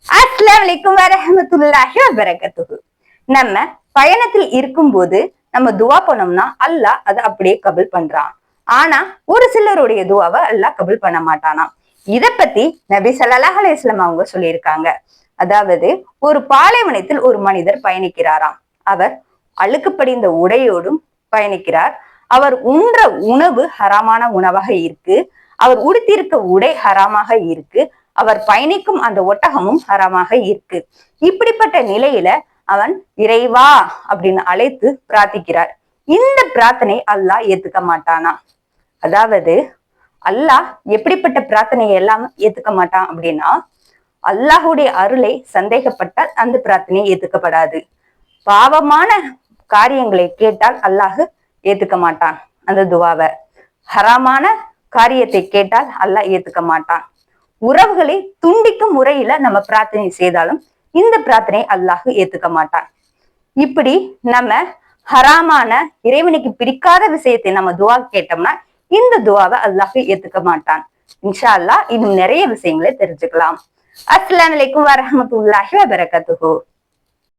அஸ்ஸலாமு அலைக்கும் வரஹ்மத்துல்லாஹி வபரகாத்துஹு. நம்ம பயணத்தில் இருக்கும்போது நம்ம துவா பண்ணோம்னா அல்லாஹ் அதை அப்படியே கபூல் பண்றான். ஆனா ஒரு சிலருடைய துவாவை அல்லாஹ் கபூல் பண்ண மாட்டானா. இத பத்தி நபி ஸல்லல்லாஹு அலைஹி வஸல்லம் அவங்க சொல்லியிருக்காங்க. அதாவது ஒரு பாலைவனத்தில் ஒரு மனிதர் பயணிக்கிறாராம். அவர் அழுக்கு படிந்த உடையோடும் பயணிக்கிறார். அவர் உண்ற உணவு ஹராமான உணவாக இருக்கு. அவர் உடுத்தியிருக்க உடை ஹராமாக இருக்கு. அவர் பயணிக்கும் அந்த ஒட்டகமும் ஹராமாக இருக்கு. இப்படிப்பட்ட நிலையில அவன் இறைவா அப்படின்னு அழைத்து பிரார்த்திக்கிறார். இந்த பிரார்த்தனை அல்லாஹ் ஏத்துக்க மாட்டானா. அதாவது அல்லாஹ் எப்படிப்பட்ட பிரார்த்தனையை எல்லாம் ஏத்துக்க மாட்டான் அப்படின்னா, அல்லாஹுடைய அருளை சந்தேகப்பட்டால் அந்த பிரார்த்தனை ஏத்துக்கப்படாது. பாவமான காரியங்களை கேட்டால் அல்லாஹ் ஏத்துக்க மாட்டான் அந்த துவாவை. ஹராமான காரியத்தை கேட்டால் அல்லாஹ் ஏத்துக்க மாட்டான். உறவுகளை துண்டிக்கும் முறையில நம்ம பிரார்த்தனை செய்தாலும் இந்த பிரார்த்தனை அல்லாஹ் ஏத்துக்க மாட்டான். இப்படி நம்ம ஹராமான இறைவனுக்கு பிடிக்காத விஷயத்தை நம்ம துவா கேட்டோம்னா இந்த துவாவை அல்லாஹ் ஏத்துக்க மாட்டான். இன்ஷா அல்லாஹ் இன்னும் நிறைய விஷயங்களை தெரிஞ்சுக்கலாம். அஸ்ஸலாமு அலைக்கும் வரஹ்மத்துல்லாஹி வபரகாத்துஹு.